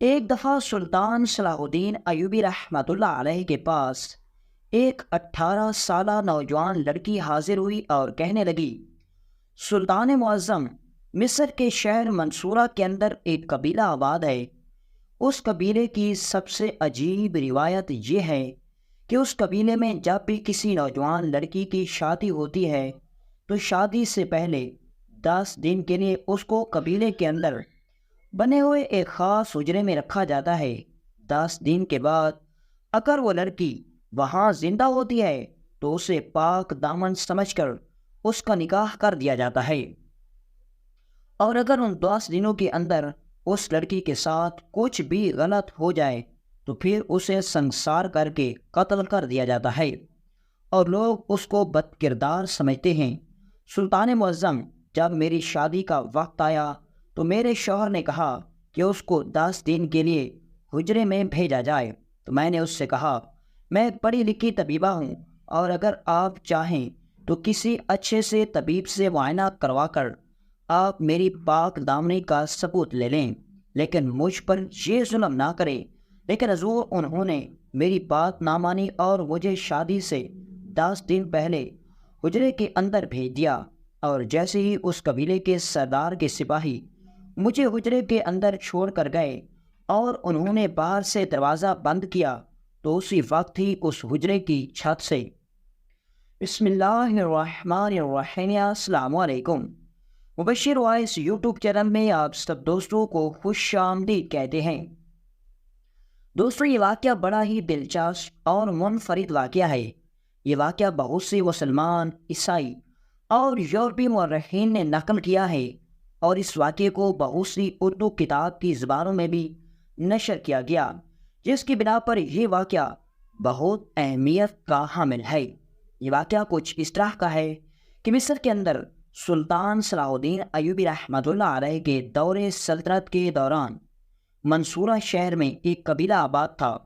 ایک دفعہ سلطان صلاح الدین ایوبی رحمۃ اللہ علیہ کے پاس ایک 18 سالہ نوجوان لڑکی حاضر ہوئی اور کہنے لگی، سلطان معظم، مصر کے شہر منصورہ کے اندر ایک قبیلہ آباد ہے۔ اس قبیلے کی سب سے عجیب روایت یہ ہے کہ اس قبیلے میں جب بھی کسی نوجوان لڑکی کی شادی ہوتی ہے تو شادی سے پہلے 10 دن کے لیے اس کو قبیلے کے اندر بنے ہوئے ایک خاص حجرے میں رکھا جاتا ہے۔ 10 دن کے بعد اگر وہ لڑکی وہاں زندہ ہوتی ہے تو اسے پاک دامن سمجھ کر اس کا نکاح کر دیا جاتا ہے، اور اگر ان 10 دنوں کے اندر اس لڑکی کے ساتھ کچھ بھی غلط ہو جائے تو پھر اسے سنسار کر کے قتل کر دیا جاتا ہے، اور لوگ اس کو بد کردار سمجھتے ہیں۔ سلطان معظم، جب میری شادی کا وقت آیا تو میرے شوہر نے کہا کہ اس کو 10 دن کے لیے حجرے میں بھیجا جائے، تو میں نے اس سے کہا، میں پڑھی لکھی طبیبہ ہوں، اور اگر آپ چاہیں تو کسی اچھے سے طبیب سے معائنہ کروا کر آپ میری پاک دامنی کا ثبوت لے لیں، لیکن مجھ پر یہ ظلم نہ کریں۔ لیکن حضور، انہوں نے میری بات نہ مانی اور مجھے شادی سے 10 دن پہلے حجرے کے اندر بھیج دیا، اور جیسے ہی اس قبیلے کے سردار کے سپاہی مجھے حجرے کے اندر چھوڑ کر گئے اور انہوں نے باہر سے دروازہ بند کیا تو اسی وقت ہی اس حجرے کی چھت سے بسم اللہ الرحمن الرحیم، السلام علیکم، مبشر وائس یوٹیوب چینل میں آپ سب دوستوں کو خوش آمدید کہتے ہیں۔ دوستوں، یہ واقعہ بڑا ہی دلچسپ اور منفرد واقعہ ہے۔ یہ واقعہ بہت سے مسلمان، عیسائی اور یورپی مورخین نے نقل کیا ہے، اور اس واقعے کو بہت سی اردو کتاب کی زبانوں میں بھی نشر کیا گیا، جس کی بنا پر یہ واقعہ بہت اہمیت کا حامل ہے۔ یہ واقعہ کچھ اس طرح کا ہے کہ مصر کے اندر سلطان صلاح الدین ایوبی رحمۃ اللہ علیہ کے دور سلطنت کے دوران منصورہ شہر میں ایک قبیلہ آباد تھا۔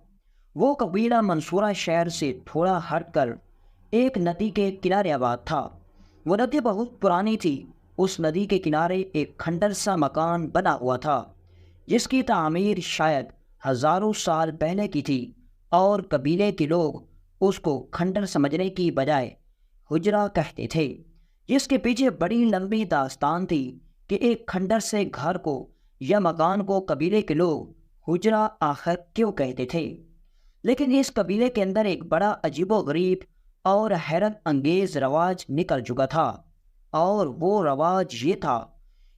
وہ قبیلہ منصورہ شہر سے تھوڑا ہٹ کر ایک ندی کے کنارے آباد تھا۔ وہ ندی بہت پرانی تھی۔ اس ندی کے کنارے ایک کھنڈر سا مکان بنا ہوا تھا، جس کی تعمیر شاید ہزاروں سال پہلے کی تھی، اور قبیلے کے لوگ اس کو کھنڈر سمجھنے کی بجائے حجرہ کہتے تھے، جس کے پیچھے بڑی لمبی داستان تھی کہ ایک کھنڈر سے گھر کو یا مکان کو قبیلے کے لوگ حجرہ آخر کیوں کہتے تھے۔ لیکن اس قبیلے کے اندر ایک بڑا عجیب و غریب اور حیرت انگیز رواج نکل چکا تھا، اور وہ رواج یہ تھا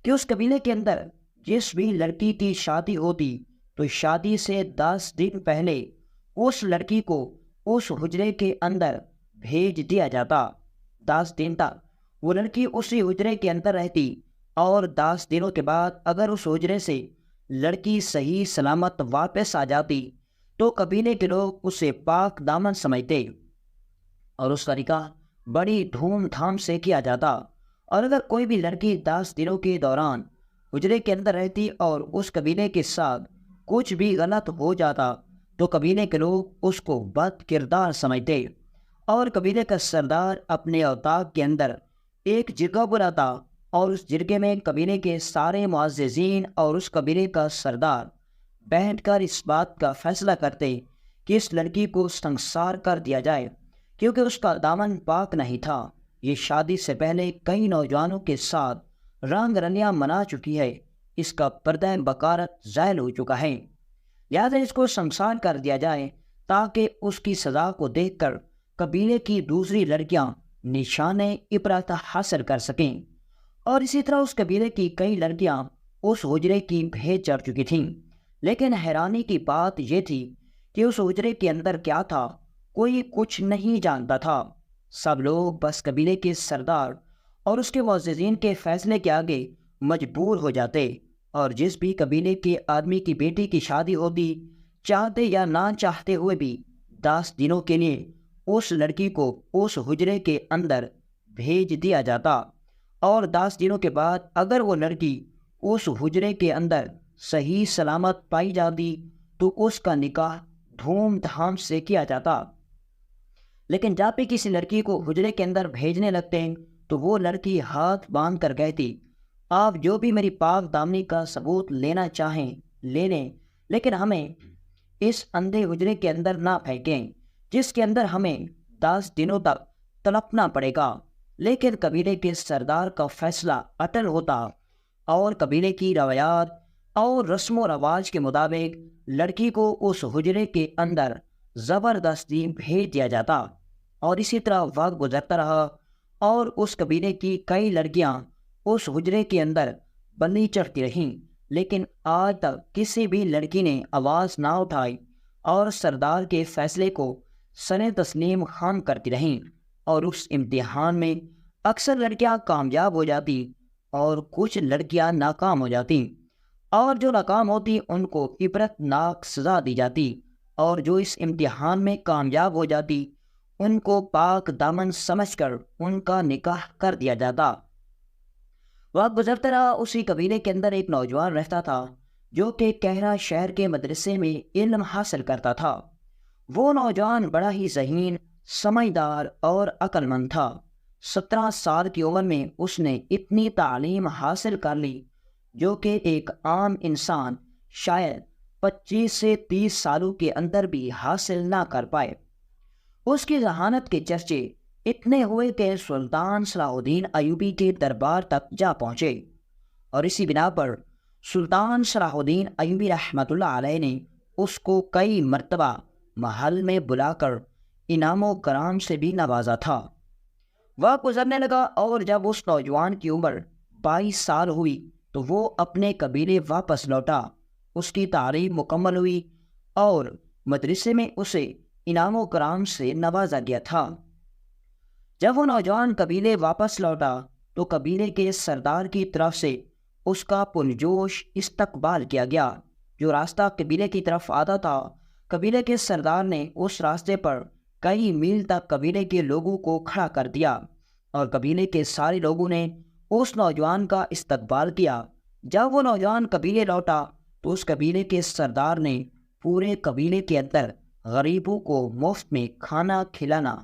کہ اس قبیلے کے اندر جس بھی لڑکی کی شادی ہوتی تو شادی سے 10 دن پہلے اس لڑکی کو اس حجرے کے اندر بھیج دیا جاتا۔ 10 دن تک وہ لڑکی اسی حجرے کے اندر رہتی، اور 10 دنوں کے بعد اگر اس حجرے سے لڑکی صحیح سلامت واپس آ جاتی تو قبیلے کے لوگ اسے پاک دامن سمجھتے، اور اس کا نکاح بڑی دھوم دھام سے کیا جاتا۔ اور اگر کوئی بھی لڑکی 10 دنوں کے دوران حجرے کے اندر رہتی اور اس قبیلے کے ساتھ کچھ بھی غلط ہو جاتا تو قبیلے کے لوگ اس کو بد کردار سمجھتے، اور قبیلے کا سردار اپنے اوطاق کے اندر ایک جرگہ بلاتا، اور اس جرگے میں قبیلے کے سارے معززین اور اس قبیلے کا سردار بیٹھ کر اس بات کا فیصلہ کرتے کہ اس لڑکی کو سنسار کر دیا جائے، کیونکہ اس کا دامن پاک نہیں تھا۔ یہ شادی سے پہلے کئی نوجوانوں کے ساتھ رنگ رلیاں منا چکی ہے، اس کا پردہ بکارت زائل ہو چکا ہے، لہذا اس کو سنسار کر دیا جائے تاکہ اس کی سزا کو دیکھ کر قبیلے کی دوسری لڑکیاں نشان عبرت حاصل کر سکیں۔ اور اسی طرح اس قبیلے کی کئی لڑکیاں اس حجرے کی بھیج چڑھ چکی تھیں، لیکن حیرانی کی بات یہ تھی کہ اس حجرے کے اندر کیا تھا کوئی کچھ نہیں جانتا تھا۔ سب لوگ بس قبیلے کے سردار اور اس کے معززین کے فیصلے کے آگے مجبور ہو جاتے، اور جس بھی قبیلے کے آدمی کی بیٹی کی شادی ہوتی، چاہتے یا نہ چاہتے ہوئے بھی 10 دنوں کے لیے اس لڑکی کو اس حجرے کے اندر بھیج دیا جاتا، اور 10 دنوں کے بعد اگر وہ لڑکی اس حجرے کے اندر صحیح سلامت پائی جاتی تو اس کا نکاح دھوم دھام سے کیا جاتا۔ لیکن جب بھی کسی لڑکی کو حجرے کے اندر بھیجنے لگتے ہیں تو وہ لڑکی ہاتھ باندھ کر کہتی، آپ جو بھی میری پاک دامنی کا ثبوت لینا چاہیں لے لیں، لیکن ہمیں اس اندھے حجرے کے اندر نہ پھینکیں جس کے اندر ہمیں 10 دنوں تک تڑپنا پڑے گا۔ لیکن قبیلے کے سردار کا فیصلہ اٹل ہوتا اور قبیلے کی روایات اور رسم و رواج کے مطابق لڑکی کو اس حجرے کے اندر زبردستی بھیج دیا جاتا، اور اسی طرح وقت گزرتا رہا اور اس قبیلے کی کئی لڑکیاں اس حجرے کے اندر بندی چڑھتی رہیں، لیکن آج تک کسی بھی لڑکی نے آواز نہ اٹھائی اور سردار کے فیصلے کو سر تسلیم خام کرتی رہیں۔ اور اس امتحان میں اکثر لڑکیاں کامیاب ہو جاتی اور کچھ لڑکیاں ناکام ہو جاتی، اور جو ناکام ہوتی ان کو عبرت ناک سزا دی جاتی، اور جو اس امتحان میں کامیاب ہو جاتی ان کو پاک دامن سمجھ کر ان کا نکاح کر دیا جاتا۔ وقت گزرتا رہا، اسی قبیلے کے اندر ایک نوجوان رہتا تھا جو کہ کہرا شہر کے مدرسے میں علم حاصل کرتا تھا۔ وہ نوجوان بڑا ہی ذہین، سمجھدار اور عقل مند تھا۔ 17 سال کی عمر میں اس نے اتنی تعلیم حاصل کر لی جو کہ ایک عام انسان شاید 25 سے 30 سالوں کے اندر بھی حاصل نہ کر پائے۔ اس کی ذہانت کے چرچے اتنے ہوئے کہ سلطان صلاح الدین ایوبی کے دربار تک جا پہنچے، اور اسی بنا پر سلطان صلاح الدین ایوبی رحمۃ اللہ علیہ نے اس کو کئی مرتبہ محل میں بلا کر انعام و کرام سے بھی نوازا تھا۔ وقت گزرنے لگا اور جب اس نوجوان کی عمر 22 سال ہوئی تو وہ اپنے قبیلے واپس لوٹا۔ اس کی تعلیم مکمل ہوئی اور مدرسے میں اسے انعام و کرام سے نوازا گیا تھا۔ جب وہ نوجوان قبیلے واپس لوٹا تو قبیلے کے سردار کی طرف سے اس کا پرجوش استقبال کیا گیا۔ جو راستہ قبیلے کی طرف آتا تھا، قبیلے کے سردار نے اس راستے پر کئی میل تک قبیلے کے لوگوں کو کھڑا کر دیا، اور قبیلے کے سارے لوگوں نے اس نوجوان کا استقبال کیا۔ جب وہ نوجوان قبیلے لوٹا تو اس قبیلے کے سردار نے پورے قبیلے کے اندر غریبوں کو مفت میں کھانا کھلانا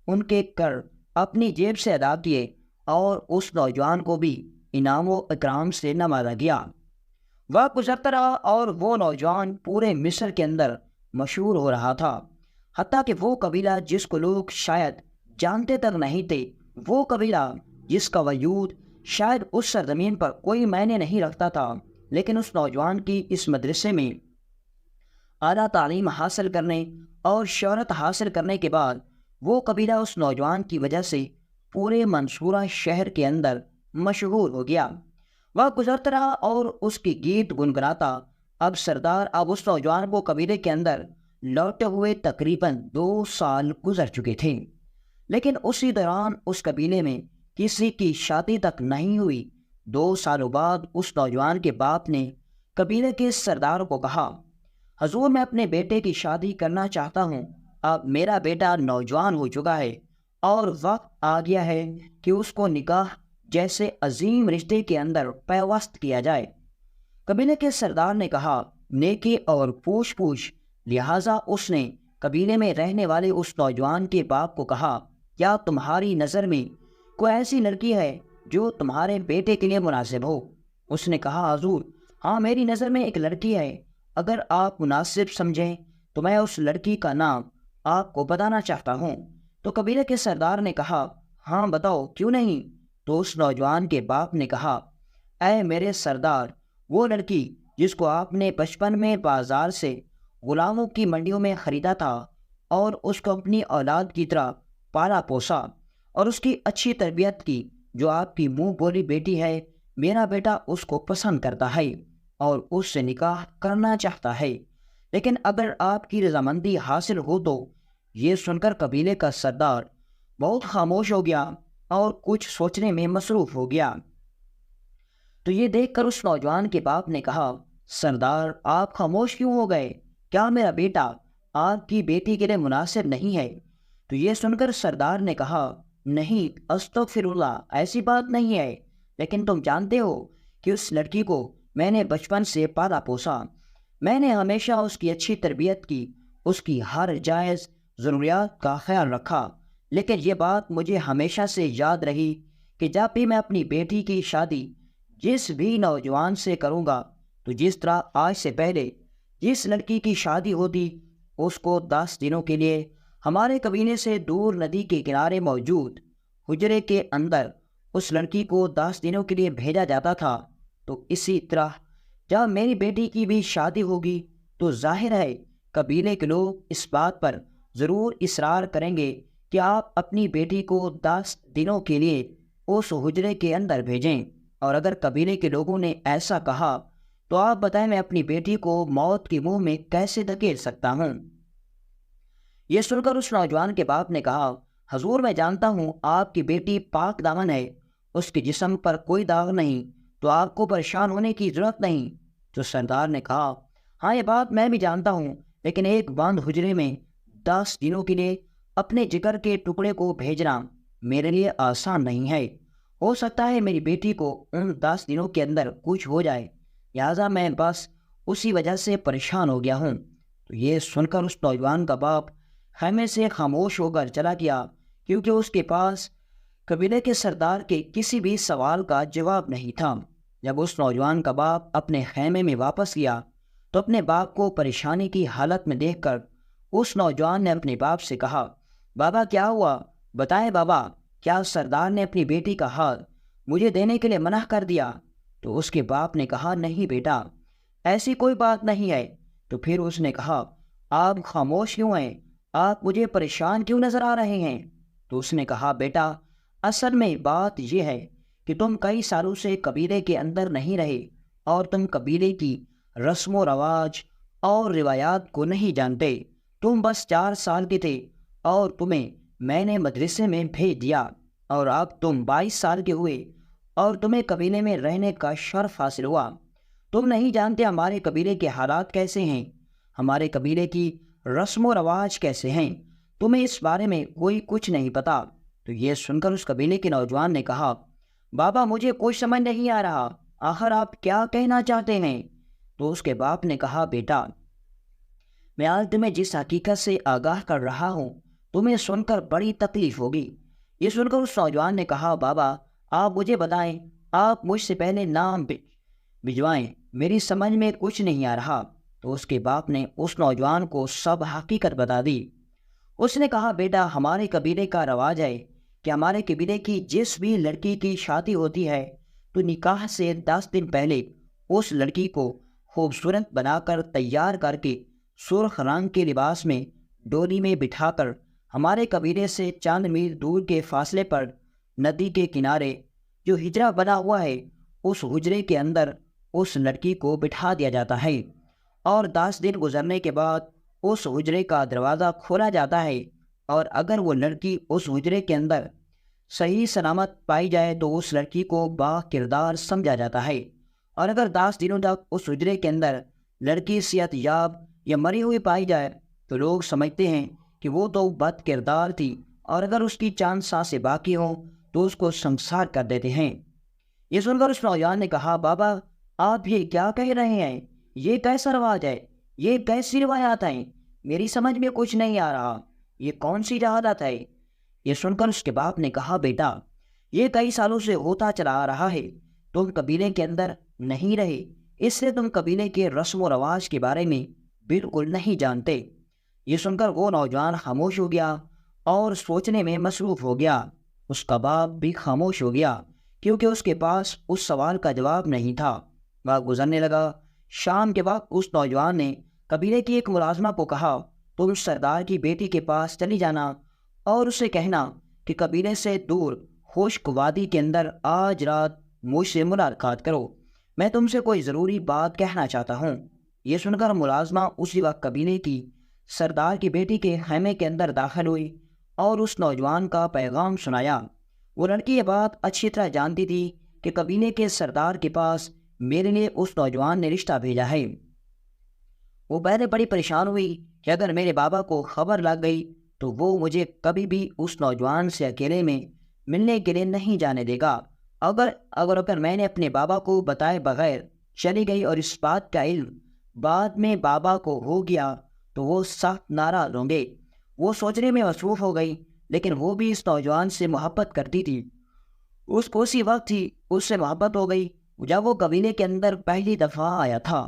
ان کے کر اپنی جیب سے ادا کیے، اور اس نوجوان کو بھی انعام و اکرام سے نوازا گیا۔ وقت گزرتا رہا اور وہ نوجوان پورے مصر کے اندر مشہور ہو رہا تھا، حتیٰ کہ وہ قبیلہ جس کو لوگ شاید جانتے تک نہیں تھے، وہ قبیلہ جس کا وجود شاید اس سرزمین پر کوئی معنی نہیں رکھتا تھا، لیکن اس نوجوان کی اس مدرسے میں اعلیٰ تعلیم حاصل کرنے اور شہرت حاصل کرنے کے بعد وہ قبیلہ اس نوجوان کی وجہ سے پورے منصورہ شہر کے اندر مشہور ہو گیا۔ وقت گزرتا رہا اور اس کی گیت گنگناتا اب سردار اس نوجوان کو قبیلے کے اندر لوٹے ہوئے تقریباً 2 سال گزر چکے تھے، لیکن اسی دوران اس قبیلے میں کسی کی شادی تک نہیں ہوئی۔ 2 سالوں بعد اس نوجوان کے باپ نے قبیلے کے سردار کو کہا، حضور میں اپنے بیٹے کی شادی کرنا چاہتا ہوں۔ اب میرا بیٹا نوجوان ہو چکا ہے اور وقت آ گیا ہے کہ اس کو نکاح جیسے عظیم رشتے کے اندر پیوست کیا جائے۔ قبیلے کے سردار نے کہا، نیکی اور پوچھ پوچھ، لہٰذا اس نے قبیلے میں رہنے والے اس نوجوان کے باپ کو کہا، کیا تمہاری نظر میں کوئی ایسی لڑکی ہے جو تمہارے بیٹے کے لیے مناسب ہو؟ اس نے کہا، حضور ہاں میری نظر میں ایک لڑکی ہے، اگر آپ مناسب سمجھیں تو میں اس لڑکی کا نام آپ کو بتانا چاہتا ہوں۔ تو قبیلے کے سردار نے کہا، ہاں بتاؤ، کیوں نہیں؟ تو اس نوجوان کے باپ نے کہا، اے میرے سردار، وہ لڑکی جس کو آپ نے بچپن میں بازار سے غلاموں کی منڈیوں میں خریدا تھا اور اس کو اپنی اولاد کی طرح پالا پوسا اور اس کی اچھی تربیت کی، جو آپ کی منہ بولی بیٹی ہے، میرا بیٹا اس کو پسند کرتا ہے اور اس سے نکاح کرنا چاہتا ہے، لیکن اگر آپ کی رضامندی حاصل ہو تو۔ یہ سن کر قبیلے کا سردار بہت خاموش ہو گیا اور کچھ سوچنے میں مصروف ہو گیا۔ تو یہ دیکھ کر اس نوجوان کے باپ نے کہا، سردار آپ خاموش کیوں ہو گئے؟ کیا میرا بیٹا آپ کی بیٹی کے لیے مناسب نہیں ہے؟ تو یہ سن کر سردار نے کہا، نہیں استغفر اللہ، ایسی بات نہیں ہے، لیکن تم جانتے ہو کہ اس لڑکی کو میں نے بچپن سے پالا پوسا، میں نے ہمیشہ اس کی اچھی تربیت کی، اس کی ہر جائز ضروریات کا خیال رکھا، لیکن یہ بات مجھے ہمیشہ سے یاد رہی کہ جب بھی میں اپنی بیٹی کی شادی جس بھی نوجوان سے کروں گا تو جس طرح آج سے پہلے جس لڑکی کی شادی ہوتی اس کو 10 دنوں کے لیے ہمارے قبیلے سے دور ندی کے کنارے موجود حجرے کے اندر اس لڑکی کو 10 دنوں کے لیے بھیجا جاتا تھا، تو اسی طرح جب میری بیٹی کی بھی شادی ہوگی تو ظاہر ہے قبیلے کے لوگ اس بات پر ضرور اصرار کریں گے کہ آپ اپنی بیٹی کو 10 دنوں کے لیے اس حجرے کے اندر بھیجیں۔ اور اگر قبیلے کے لوگوں نے ایسا کہا تو آپ بتائیں میں اپنی بیٹی کو موت کے منہ میں کیسے دھکیل سکتا ہوں؟ یہ سن کر اس نوجوان کے باپ نے کہا، حضور میں جانتا ہوں آپ کی بیٹی پاک دامن ہے، اس کے جسم پر کوئی داغ نہیں، تو آپ کو پریشان ہونے کی ضرورت نہیں۔ تو سردار نے کہا، ہاں یہ بات میں بھی جانتا ہوں، لیکن ایک بند حجرے میں 10 دنوں کے لیے اپنے جگر کے ٹکڑے کو بھیجنا میرے لیے آسان نہیں ہے۔ ہو سکتا ہے میری بیٹی کو ان 10 دنوں کے اندر کچھ ہو جائے، لہٰذا میں بس اسی وجہ سے پریشان ہو گیا ہوں۔ تو یہ سن کر اس نوجوان کا باپ خیمے سے خاموش ہو کر چلا گیا، کیونکہ اس کے پاس قبیلے کے سردار کے کسی بھی سوال کا جواب نہیں تھا۔ جب اس نوجوان کا باپ اپنے خیمے میں واپس گیا تو اپنے باپ کو پریشانی کی حالت میں دیکھ کر اس نوجوان نے اپنے باپ سے کہا، بابا کیا ہوا؟ بتائیں بابا، کیا سردار نے اپنی بیٹی کا ہاتھ مجھے دینے کے لیے منع کر دیا؟ تو اس کے باپ نے کہا، نہیں بیٹا، ایسی کوئی بات نہیں ہے۔ تو پھر اس نے کہا، آپ خاموش کیوں ہیں؟ آپ مجھے پریشان کیوں نظر آ رہے ہیں؟ تو اس نے کہا، بیٹا اصل میں بات یہ ہے کہ تم کئی سالوں سے قبیلے کے اندر نہیں رہے اور تم قبیلے کی رسم و رواج اور روایات کو نہیں جانتے۔ تم بس 4 سال کے تھے اور تمہیں میں نے مدرسے میں بھیج دیا، اور اب تم 22 سال کے ہوئے اور تمہیں قبیلے میں رہنے کا شرف حاصل ہوا۔ تم نہیں جانتے ہمارے قبیلے کے حالات کیسے ہیں، ہمارے قبیلے کی رسم و رواج کیسے ہیں، تمہیں اس بارے میں کوئی کچھ نہیں پتا۔ تو یہ سن کر اس قبیلے کے نوجوان نے کہا، بابا مجھے کچھ سمجھ نہیں آ رہا، آخر آپ کیا کہنا چاہتے ہیں؟ تو اس کے باپ نے کہا، بیٹا میں آج تمہیں جس حقیقت سے آگاہ کر رہا ہوں تمہیں سن کر بڑی تکلیف ہوگی۔ یہ سن کر اس نوجوان نے کہا، بابا آپ مجھے بتائیں، آپ مجھ سے پہلے نام بھجوائیں، میری سمجھ میں کچھ نہیں آ رہا۔ تو اس کے باپ نے اس نوجوان کو سب حقیقت بتا دی۔ اس نے کہا، بیٹا ہمارے قبیلے کا رواج ہے کہ ہمارے قبیلے کی جس بھی لڑکی کی شادی ہوتی ہے تو نکاح سے 10 دن پہلے اس لڑکی کو خوبصورت بنا کر تیار کر کے سرخ رنگ کے لباس میں ڈولی میں بٹھا کر ہمارے قبیلے سے چند میل دور کے فاصلے پر ندی کے کنارے جو ہجرا بنا ہوا ہے اس حجرے کے اندر اس لڑکی کو بٹھا دیا جاتا ہے، اور 10 دن گزرنے کے بعد اس حجرے کا دروازہ کھولا جاتا ہے، اور اگر وہ لڑکی اس حجرے کے اندر صحیح سلامت پائی جائے تو اس لڑکی کو با کردار سمجھا جاتا ہے، اور اگر 10 دنوں تک اس حجرے کے اندر لڑکی صحت یاب یا مری ہوئی پائی جائے تو لوگ سمجھتے ہیں کہ وہ تو بد کردار تھی، اور اگر اس کی چند سانسیں باقی ہوں تو اس کو سنسار کر دیتے ہیں۔ یہ سن کر اس نوجوان نے کہا، بابا آپ یہ کیا کہہ رہے ہیں؟ یہ کیسا رواج ہے؟ یہ کیسی روایات ہیں؟ میری سمجھ میں کچھ نہیں آ رہا، یہ کون سی جہالت ہے؟ یہ سن کر اس کے باپ نے کہا، بیٹا یہ کئی سالوں سے ہوتا چلا آ رہا ہے، تم قبیلے کے اندر نہیں رہے، اس لیے تم قبیلے کے رسم و رواج کے بارے میں بالکل نہیں جانتے۔ یہ سن کر وہ نوجوان خاموش ہو گیا اور سوچنے میں مصروف ہو گیا۔ اس کا باپ بھی خاموش ہو گیا کیونکہ اس کے پاس اس سوال کا جواب نہیں تھا۔ وقت گزرنے لگا۔ شام کے وقت اس نوجوان نے قبیلے کی ایک ملازمہ کو کہا، تم سردار کی بیٹی کے پاس چلی جانا اور اسے کہنا کہ قبیلے سے دور خشک وادی کے اندر آج رات مجھ سے ملاقات کرو، میں تم سے کوئی ضروری بات کہنا چاہتا ہوں۔ یہ سن کر ملازمہ اسی وقت قبیلے کی سردار کی بیٹی کے خیمے کے اندر داخل ہوئی اور اس نوجوان کا پیغام سنایا۔ وہ لڑکی یہ بات اچھی طرح جانتی تھی کہ قبیلے کے سردار کے پاس میرے لیے اس نوجوان نے رشتہ بھیجا ہے۔ وہ پہلے بڑی پریشان ہوئی کہ اگر میرے بابا کو خبر لگ گئی تو وہ مجھے کبھی بھی اس نوجوان سے اکیلے میں ملنے کے لیے نہیں جانے دے گا۔ اگر میں نے اپنے بابا کو بتائے بغیر چلی گئی اور اس بات کا علم بعد میں بابا کو ہو گیا تو وہ سخت ناراض ہوں گے۔ وہ سوچنے میں مصروف ہو گئی، لیکن وہ بھی اس نوجوان سے محبت کرتی تھی۔ اس کو اسی وقت ہی اس سے محبت ہو گئی جب وہ قبیلے کے اندر پہلی دفعہ آیا تھا۔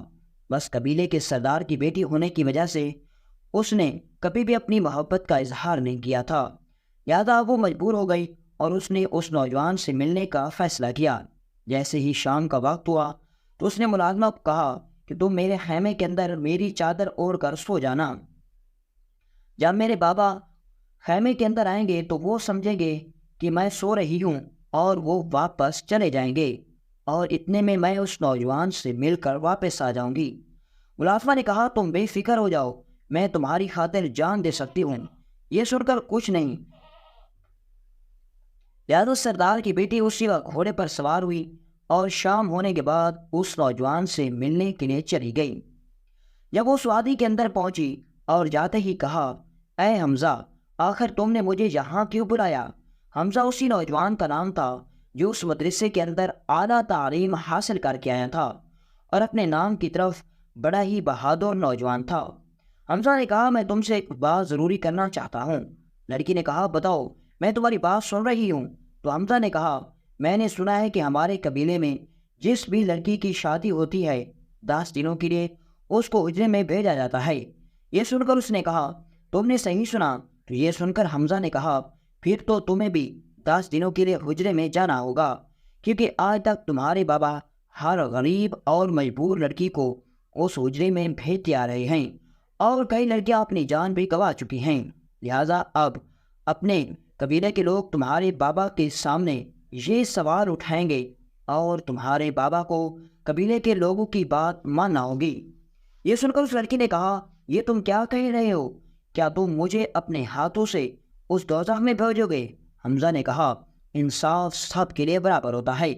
بس قبیلے کے سردار کی بیٹی ہونے کی وجہ سے اس نے کبھی بھی اپنی محبت کا اظہار نہیں کیا تھا، لہٰذا وہ مجبور ہو گئی اور اس نے اس نوجوان سے ملنے کا فیصلہ کیا۔ جیسے ہی شام کا وقت ہوا تو اس نے ملازمہ کو کہا کہ تم میرے خیمے کے اندر میری چادر اوڑھ کر سو جانا۔ جب میرے بابا خیمے کے اندر آئیں گے تو وہ سمجھیں گے کہ میں سو رہی ہوں اور وہ واپس چلے جائیں گے، اور اتنے میں اس نوجوان سے مل کر واپس آ جاؤں گی۔ ملازمہ نے کہا تم بے فکر ہو جاؤ، میں تمہاری خاطر جان دے سکتی ہوں۔ یہ سن کر کچھ نہیں، لہٰذا سردار کی بیٹی اسی وقت گھوڑے پر سوار ہوئی اور شام ہونے کے بعد اس نوجوان سے ملنے کے لیے چلی گئی۔ جب وہ اس وادی کے اندر پہنچی اور جاتے ہی کہا، اے حمزہ، آخر تم نے مجھے یہاں کیوں بلایا؟ حمزہ اسی نوجوان کا نام تھا جو اس مدرسے کے اندر اعلیٰ تعلیم حاصل کر کے آیا تھا اور اپنے نام کی طرف بڑا ہی بہادر نوجوان تھا۔ حمزہ نے کہا میں تم سے ایک بات ضروری کرنا چاہتا ہوں۔ لڑکی نے کہا بتاؤ، میں تمہاری بات سن رہی ہوں۔ تو حمزہ نے کہا میں نے سنا ہے کہ ہمارے قبیلے میں جس بھی لڑکی کی شادی ہوتی ہے 10 دنوں کے لیے اس کو اجرے میں بھیجا جاتا ہے۔ یہ سن کر اس نے کہا تم نے صحیح سنا۔ تو یہ سن کر حمزہ نے کہا پھر تو تمہیں بھی 10 دنوں کے لیے حجرے میں جانا ہوگا، کیونکہ آج تک تمہارے بابا ہر غریب اور مجبور لڑکی کو اس حجرے میں بھیجتے آ رہے ہیں، اور کئی لڑکیاں اپنی جان بھی گنوا چکی ہیں۔ لہٰذا اب اپنے قبیلے کے لوگ تمہارے بابا کے سامنے یہ سوال اٹھائیں گے اور تمہارے بابا کو قبیلے کے لوگوں کی بات ماننا ہوگی۔ یہ سن کر اس لڑکی نے کہا یہ تم کیا کہہ رہے ہو؟ کیا تم مجھے اپنے ہاتھوں سے اس دوزخ میں بھیجو گے؟ حمزہ نے کہا انصاف سب کے لیے برابر ہوتا ہے،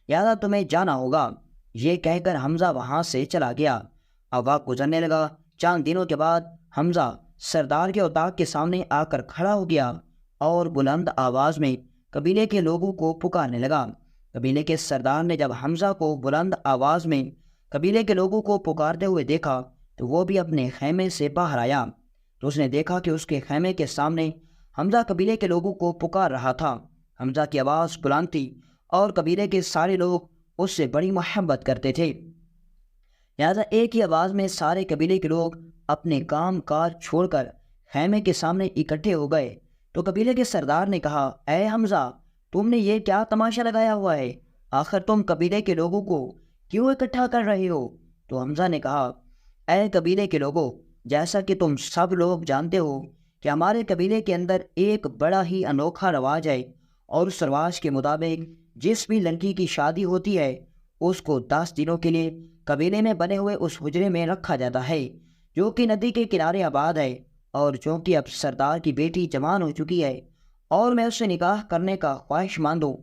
لہٰذا تمہیں جانا ہوگا۔ یہ کہہ کر حمزہ وہاں سے چلا گیا۔ اب وقت گزرنے لگا۔ چند دنوں کے بعد حمزہ سردار کے اتاق کے سامنے آ کر کھڑا ہو گیا اور بلند آواز میں قبیلے کے لوگوں کو پکارنے لگا۔ قبیلے کے سردار نے جب حمزہ کو بلند آواز میں قبیلے کے لوگوں کو پکارتے ہوئے دیکھا تو وہ بھی اپنے خیمے سے باہر آیا۔ تو اس نے دیکھا کہ اس کے خیمے کے سامنے حمزہ قبیلے کے لوگوں کو پکار رہا تھا۔ حمزہ کی آواز بلند تھی اور قبیلے کے سارے لوگ اس سے بڑی محبت کرتے تھے، لہٰذا ایک ہی آواز میں سارے قبیلے کے لوگ اپنے کام کاج چھوڑ کر خیمے کے سامنے اکٹھے ہو گئے۔ تو قبیلے کے سردار نے کہا اے حمزہ، تم نے یہ کیا تماشا لگایا ہوا ہے؟ آخر تم قبیلے کے لوگوں کو کیوں اکٹھا کر رہے ہو؟ تو حمزہ نے کہا اے قبیلے کے لوگوں، جیسا کہ تم سب لوگ جانتے ہو کہ ہمارے قبیلے کے اندر ایک بڑا ہی انوکھا رواج ہے، اور اس رواج کے مطابق جس بھی لڑکی کی شادی ہوتی ہے اس کو 10 دنوں کے لیے قبیلے میں بنے ہوئے اس حجرے میں رکھا جاتا ہے جو کہ ندی کے کنارے آباد ہے، اور چونکہ اب سردار کی بیٹی جوان ہو چکی ہے اور میں اس سے نکاح کرنے کا خواہش مند ہوں،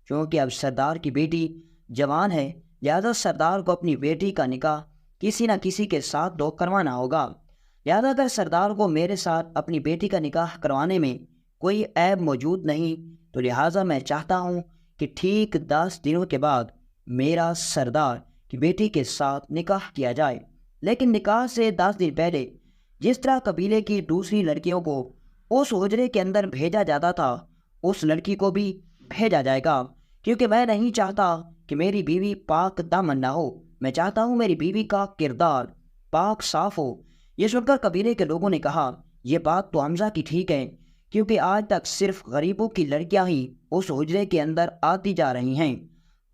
چونکہ اب سردار کی بیٹی جوان ہے لہذا سردار کو اپنی بیٹی کا نکاح کسی نہ کسی کے ساتھ تو کروانا ہوگا، لہذا اگر سردار کو میرے ساتھ اپنی بیٹی کا نکاح کروانے میں کوئی عیب موجود نہیں تو لہٰذا میں چاہتا ہوں کہ ٹھیک 10 دنوں کے بعد میرا سردار کی بیٹی کے ساتھ نکاح کیا جائے، لیکن نکاح سے 10 دن پہلے جس طرح قبیلے کی دوسری لڑکیوں کو اس حجرے کے اندر بھیجا جاتا تھا اس لڑکی کو بھی بھیجا جائے گا، کیونکہ میں نہیں چاہتا کہ میری بیوی پاک دامن نہ ہو، میں چاہتا ہوں میری بیوی کا کردار پاک صاف ہو۔ یہ سن کر قبیلے کے لوگوں نے کہا یہ بات تو حمزہ کی ٹھیک ہے، کیونکہ آج تک صرف غریبوں کی لڑکیاں ہی اس حجرے کے اندر آتی جا رہی ہیں،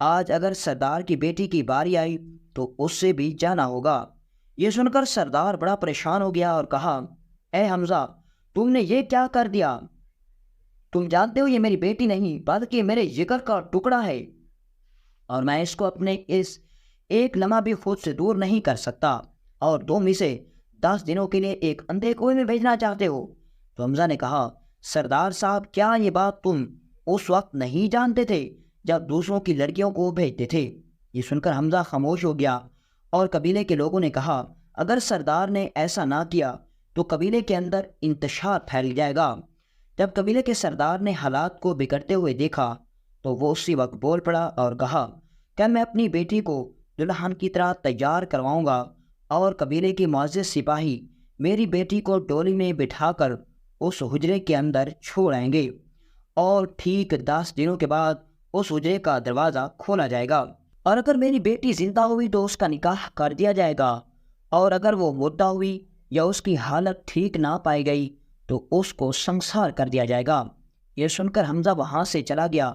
آج اگر سردار کی بیٹی کی باری آئی تو اس سے بھی جانا ہوگا۔ یہ سن کر سردار بڑا پریشان ہو گیا اور کہا اے حمزہ، تم نے یہ کیا کر دیا؟ تم جانتے ہو یہ میری بیٹی نہیں بلکہ میرے جگر کا ٹکڑا ہے، اور میں اس کو اپنے اس ایک لمحہ بھی خود سے دور نہیں کر سکتا، اور تم اسے 10 دنوں کے لیے ایک اندھے کنویں میں بھیجنا چاہتے ہو۔ تو حمزہ نے کہا سردار صاحب، کیا یہ بات تم اس وقت نہیں جانتے تھے جب دوسروں کی لڑکیوں کو بھیجتے تھے؟ یہ سن کر حمزہ خاموش ہو گیا، اور قبیلے کے لوگوں نے کہا اگر سردار نے ایسا نہ کیا تو قبیلے کے اندر انتشار پھیل جائے گا۔ جب قبیلے کے سردار نے حالات کو بگڑتے ہوئے دیکھا تو وہ اسی وقت بول پڑا اور کہا کہ میں اپنی بیٹی کو دلہن کی طرح تیار کرواؤں گا، اور قبیلے کے معزز سپاہی میری بیٹی کو ڈولی میں بٹھا کر اس حجرے کے اندر چھوڑ آئیں گے، اور ٹھیک 10 دنوں کے بعد اس حجرے کا دروازہ کھولا جائے گا، اور اگر میری بیٹی زندہ ہوئی تو اس کا نکاح کر دیا جائے گا، اور اگر وہ مردہ ہوئی یا اس کی حالت ٹھیک نہ پائی گئی تو اس کو سنسار کر دیا جائے گا۔ یہ سن کر حمزہ وہاں سے چلا گیا۔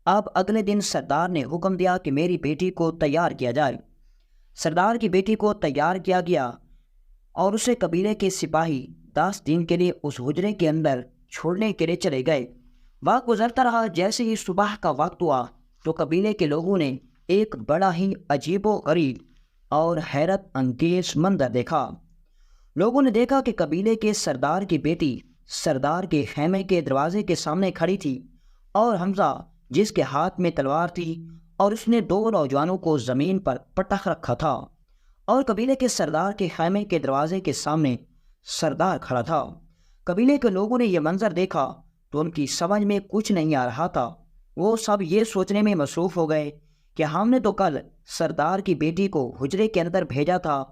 اب اگلے دن سردار نے حکم دیا کہ میری بیٹی کو تیار کیا جائے۔ سردار کی بیٹی کو تیار کیا گیا اور اسے قبیلے کے سپاہی 10 دن کے لیے اس حجرے کے اندر چھوڑنے کے لیے چلے گئے۔ وقت گزرتا رہا، جیسے ہی صبح کا وقت ہوا تو قبیلے کے لوگوں نے ایک بڑا ہی عجیب و غریب اور حیرت انگیز منظر دیکھا۔ لوگوں نے دیکھا کہ قبیلے کے سردار کی بیٹی سردار کے خیمے کے دروازے کے سامنے کھڑی تھی، اور حمزہ جس کے ہاتھ میں تلوار تھی، اور اس نے 2 نوجوانوں کو زمین پر پٹخ رکھا تھا، اور قبیلے کے سردار کے خیمے کے دروازے کے سامنے سردار کھڑا تھا۔ قبیلے کے لوگوں نے یہ منظر دیکھا تو ان کی سمجھ میں کچھ نہیں آ رہا تھا۔ وہ سب یہ سوچنے میں مصروف ہو گئے کہ ہم نے تو کل سردار کی بیٹی کو حجرے کے اندر بھیجا تھا،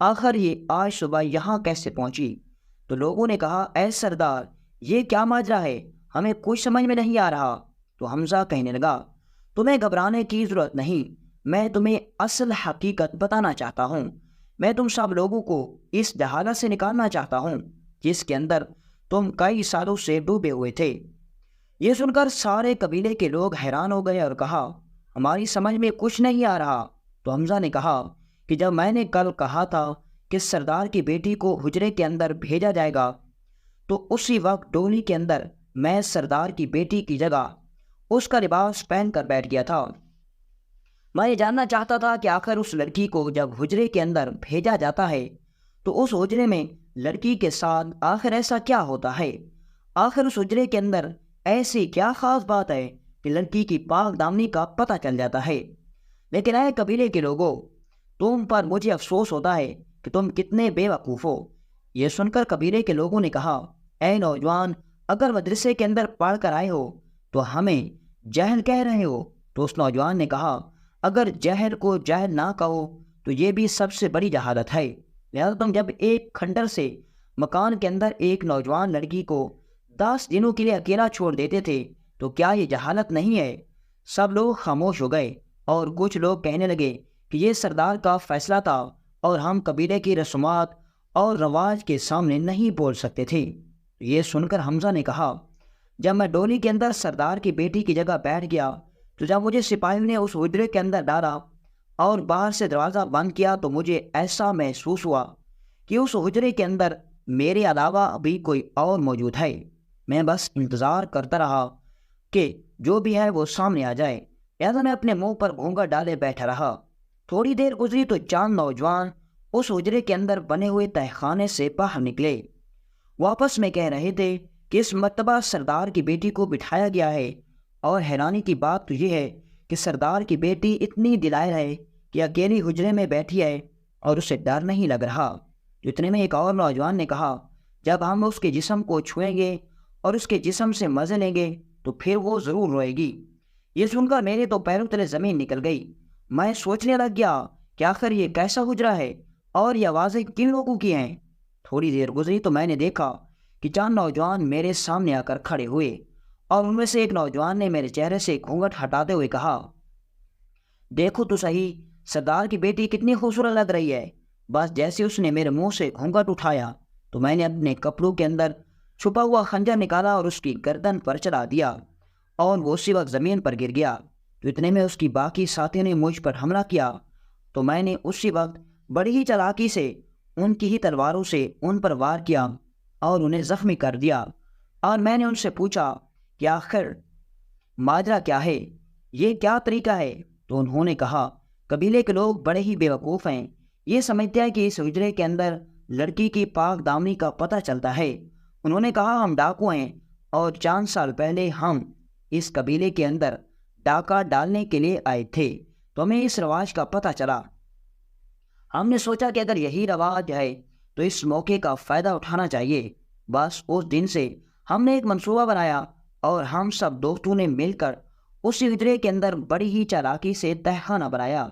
آخر یہ آج صبح یہاں کیسے پہنچی؟ تو لوگوں نے کہا، اے سردار، یہ کیا ماجرا ہے؟ ہمیں کچھ سمجھ میں نہیں آ رہا۔ تو حمزہ کہنے لگا، تمہیں گھبرانے کی ضرورت نہیں، میں تمہیں اصل حقیقت بتانا چاہتا ہوں۔ میں تم سب لوگوں کو اس جہالت سے نکالنا چاہتا ہوں جس کے اندر تم کئی سالوں سے ڈوبے ہوئے تھے۔ یہ سن کر سارے قبیلے کے لوگ حیران ہو گئے اور کہا، ہماری سمجھ میں کچھ نہیں آ رہا۔ تو حمزہ نے کہا کہ جب میں نے کل کہا تھا کہ سردار کی بیٹی کو حجرے کے اندر بھیجا جائے گا، تو اسی وقت ڈولی کے اندر میں سردار کی بیٹی کی جگہ اس کا لباس پہن کر بیٹھ گیا تھا۔ میں یہ جاننا چاہتا تھا کہ آخر اس لڑکی کو جب حجرے کے اندر بھیجا جاتا ہے تو اس حجرے میں لڑکی کے ساتھ آخر ایسا کیا ہوتا ہے؟ آخر اس حجرے کے اندر ایسی کیا خاص بات ہے کہ لڑکی کی پاک دامنی کا پتہ چل جاتا ہے؟ لیکن اے قبیلے کے لوگوں، تم پر مجھے افسوس ہوتا ہے کہ تم کتنے بے وقوف ہو۔ یہ سن کر قبیلے کے لوگوں نے کہا، اے نوجوان، اگر مدرسے کے اندر پڑھ کر آئے ہو تو ہمیں جہل کہہ رہے ہو؟ تو اس نوجوان نے کہا، اگر جہل کو جہل نہ کہو تو یہ بھی سب سے بڑی جہالت ہے۔ لہذا تم جب ایک کھنڈر سے مکان کے اندر ایک نوجوان لڑکی کو 10 دنوں کے لیے اکیلا چھوڑ دیتے تھے تو کیا یہ جہالت نہیں ہے؟ سب لوگ خاموش ہو گئے اور کچھ لوگ کہنے لگے کہ یہ سردار کا فیصلہ تھا اور ہم قبیلے کی رسومات اور رواج کے سامنے نہیں بول سکتے تھے۔ یہ سن کر حمزہ نے کہا، جب میں ڈولی کے اندر سردار کی بیٹی کی جگہ بیٹھ گیا تو جب مجھے سپاہیوں نے اس حجرے کے اندر ڈالا اور باہر سے دروازہ بند کیا تو مجھے ایسا محسوس ہوا کہ اس حجرے کے اندر میرے علاوہ ابھی کوئی اور موجود ہے۔ میں بس انتظار کرتا رہا کہ جو بھی ہے وہ سامنے آ جائے، لہذا میں اپنے منہ پر گھونگھٹ ڈالے بیٹھا رہا۔ تھوڑی دیر گزری تو چند نوجوان اس حجرے کے اندر بنے ہوئے تہخانے سے باہر نکلے۔ وہ آپس میں کہہ رہے تھے کہ اس مرتبہ سردار کی بیٹی کو بٹھایا گیا ہے، اور حیرانی کی بات تو یہ ہے کہ سردار کی بیٹی اتنی دلائر ہے کہ اکیلی حجرے میں بیٹھی ہے اور اسے ڈر نہیں لگ رہا۔ اتنے میں ایک اور نوجوان نے کہا، جب ہم اس کے جسم کو چھوئیں گے اور اس کے جسم سے مزے لیں گے تو پھر وہ ضرور روئے گی۔ یہ سن کر میرے تو پیروں تلے زمین نکل گئی۔ میں سوچنے لگ گیا کہ آخر یہ کیسا حجرہ ہے اور یہ آوازیں کن لوگوں کی ہیں۔ تھوڑی دیر گزری تو میں نے دیکھا کہ 4 نوجوان میرے سامنے آ کر کھڑے ہوئے، اور ان میں سے ایک نوجوان نے میرے چہرے سے گھونگھٹ ہٹاتے ہوئے کہا، دیکھو تو صحیح، سردار کی بیٹی کتنی خوبصورت لگ رہی ہے۔ بس جیسے اس نے میرے منہ سے گھونگھٹ اٹھایا تو میں نے اپنے کپڑوں کے اندر چھپا ہوا خنجر نکالا اور اس کی گردن پر چلا دیا، اور وہ اسی وقت زمین پر گر گیا۔ تو اتنے میں اس کی باقی ساتھیوں نے مجھ پر حملہ کیا، تو میں نے اسی وقت بڑی ہی چالاکی سے ان کی ہی تلواروں سے ان پر وار کیا اور انہیں زخمی کر دیا۔ اور میں نے ان سے پوچھا کہ آخر ماجرا کیا ہے، یہ کیا طریقہ ہے؟ تو انہوں نے کہا، قبیلے کے لوگ بڑے ہی بیوقوف ہیں، یہ سمجھتے ہیں کہ اس حجرے کے اندر لڑکی کی پاک دامنی کا پتہ چلتا ہے۔ انہوں نے کہا، ہم ڈاکو ہیں اور 4 سال پہلے ہم اس قبیلے کے اندر ڈاکہ ڈالنے کے لیے آئے تھے، تو ہمیں اس رواج کا پتہ چلا۔ ہم نے سوچا کہ اگر یہی رواج ہے تو اس موقع کا فائدہ اٹھانا چاہیے۔ بس اس دن سے ہم نے ایک منصوبہ بنایا اور ہم سب دوستوں نے مل کر اسی حجرے کے اندر بڑی ہی چالاکی سے تہخانہ بنایا۔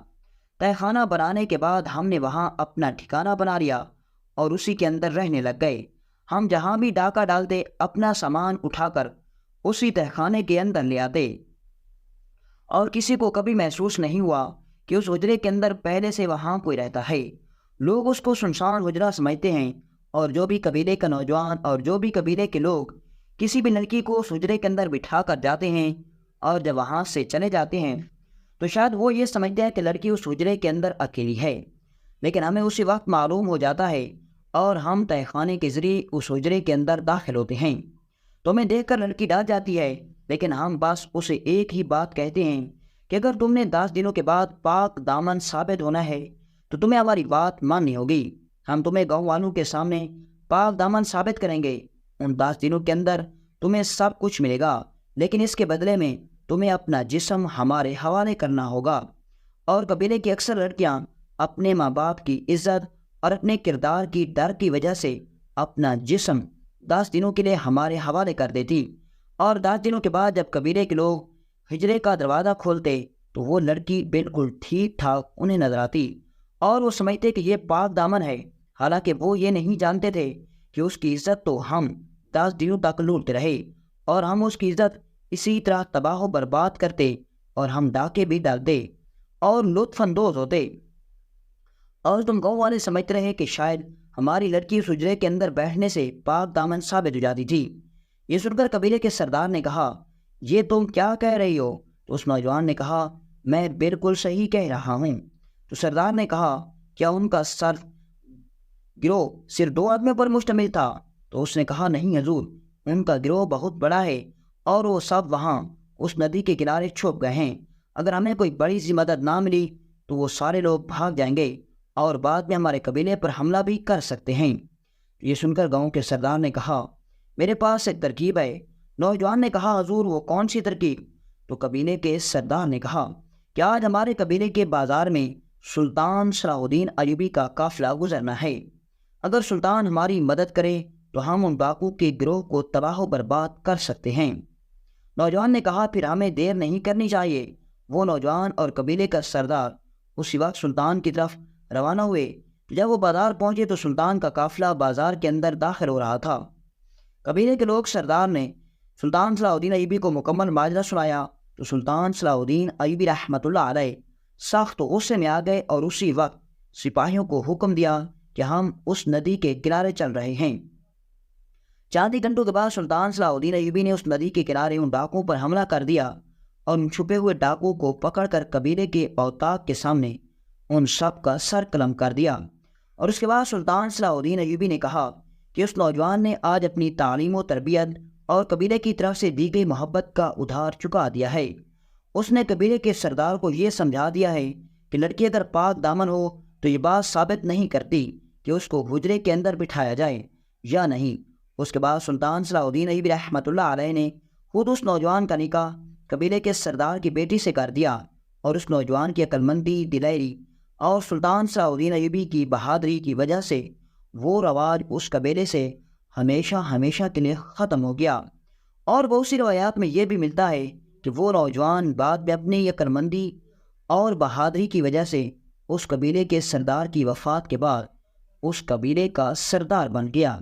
تہخانہ بنانے کے بعد ہم نے وہاں اپنا ٹھکانہ بنا لیا اور اسی کے اندر رہنے لگ گئے۔ ہم جہاں بھی ڈاکہ ڈالتے اپنا سامان اٹھا کر اسی تہخانے کے اندر لے آتے، اور کسی کو کبھی محسوس نہیں ہوا کہ اس حجرے کے اندر پہلے سے وہاں کوئی رہتا ہے۔ لوگ اس کو سنسان حجرہ سمجھتے ہیں، اور جو بھی قبیلے کا نوجوان اور جو بھی قبیلے کے لوگ کسی بھی لڑکی کو اس حجرے کے اندر بٹھا کر جاتے ہیں اور جب وہاں سے چلے جاتے ہیں تو شاید وہ یہ سمجھتے ہیں کہ لڑکی اس حجرے کے اندر اکیلی ہے، لیکن ہمیں اسی وقت معلوم ہو جاتا ہے اور ہم تہہ خانے کے ذریعے اس حجرے کے اندر داخل ہوتے ہیں تو ہمیں دیکھ کر لڑکی ڈر جاتی ہے، لیکن ہم بس اسے ایک ہی بات کہتے ہیں کہ اگر تم نے 10 دنوں کے بعد پاک دامن ثابت ہونا ہے تو تمہیں ہماری بات ماننی ہوگی، ہم تمہیں گاؤں والوں کے سامنے پاک دامن ثابت کریں گے، ان 10 دنوں کے اندر تمہیں سب کچھ ملے گا، لیکن اس کے بدلے میں تمہیں اپنا جسم ہمارے حوالے کرنا ہوگا۔ اور قبیلے کی اکثر لڑکیاں اپنے ماں باپ کی عزت اور اپنے کردار کی ڈر کی وجہ سے اپنا جسم 10 دنوں کے لیے ہمارے حوالے کر دیتی، اور 10 دنوں کے بعد جب قبیلے کے لوگ ہجرے کا دروازہ کھولتے تو وہ لڑکی بالکل ٹھیک ٹھاک انہیں نظر آتی اور وہ سمجھتے کہ یہ پاک دامن ہے، حالانکہ وہ یہ نہیں جانتے تھے کہ اس کی عزت تو ہم 10 دنوں تک لوٹتے رہے اور ہم اس کی عزت اسی طرح تباہ و برباد کرتے اور ہم ڈاکے بھی ڈالتے اور لطف اندوز ہوتے، اور تم گاؤں والے سمجھتے رہے کہ شاید ہماری لڑکی اس حجرے کے اندر بیٹھنے سے پاک دامن ثابت ہو جاتی تھی۔ یہ سن کر قبیلے کے سردار نے کہا، یہ تم کیا کہہ رہی ہو؟ تو اس نوجوان نے کہا، میں بالکل صحیح کہہ رہا ہوں۔ تو سردار نے کہا، کیا ان کا گروہ صرف 2 آدمیوں پر مشتمل تھا؟ تو اس نے کہا، نہیں حضور، ان کا گروہ بہت بڑا ہے اور وہ سب وہاں اس ندی کے کنارے چھپ گئے ہیں، اگر ہمیں کوئی بڑی سی مدد نہ ملی تو وہ سارے لوگ بھاگ جائیں گے اور بعد میں ہمارے قبیلے پر حملہ بھی کر سکتے ہیں۔ یہ سن کر گاؤں کے سردار نے کہا، میرے پاس ایک ترکیب ہے۔ نوجوان نے کہا، حضور وہ کون سی ترکیب؟ تو قبیلے کے سردار نے کہا کہ آج ہمارے قبیلے کے بازار میں سلطان صلاح الدین ایوبی کا قافلہ گزرنا ہے، اگر سلطان ہماری مدد کرے تو ہم ان ڈاکو کے گروہ کو تباہ و برباد کر سکتے ہیں۔ نوجوان نے کہا، پھر ہمیں دیر نہیں کرنی چاہیے۔ وہ نوجوان اور قبیلے کا سردار اسی وقت سلطان کی طرف روانہ ہوئے۔ جب وہ بازار پہنچے تو سلطان کا قافلہ بازار کے اندر داخل ہو رہا تھا۔ قبیلے کے لوگ سردار نے سلطان صلاح الدین ایوبی کو مکمل ماجرا سنایا تو سلطان صلاح الدین ایوبی رحمۃ اللہ علیہ سخت غصے میں آ گئے اور اسی وقت سپاہیوں کو حکم دیا کہ ہم اس ندی کے کنارے چل رہے ہیں۔ چند ہی گھنٹوں کے بعد سلطان صلاح الدین ایوبی نے اس ندی کے کنارے ان ڈاکوؤں پر حملہ کر دیا اور ان چھپے ہوئے ڈاکوؤں کو پکڑ کر قبیلے کے اوتاق کے سامنے ان سب کا سر قلم کر دیا۔ اور اس کے بعد سلطان صلاح الدین ایوبی نے کہا کہ اس نوجوان نے آج اپنی تعلیم و تربیت اور قبیلے کی طرف سے دی گئی محبت کا ادھار چکا دیا ہے۔ اس نے قبیلے کے سردار کو یہ سمجھا دیا ہے کہ لڑکی اگر پاک دامن ہو تو یہ بات ثابت نہیں کرتی کہ اس کو حجرے کے اندر بٹھایا جائے یا نہیں۔ اس کے بعد سلطان صلاح الدین ایوبی رحمۃ اللہ علیہ نے خود اس نوجوان کا نکاح قبیلے کے سردار کی بیٹی سے کر دیا، اور اس نوجوان کی عقل مندی، دلیری اور سلطان صلاح الدین ایوبی کی بہادری کی وجہ سے وہ رواج اس قبیلے سے ہمیشہ ہمیشہ کے لیے ختم ہو گیا۔ اور بہت سی روایات میں یہ بھی ملتا ہے کہ وہ نوجوان بعد میں اپنی عقل مندی اور بہادری کی وجہ سے اس قبیلے کے سردار کی وفات کے بعد اس قبیلے کا سردار بن گیا۔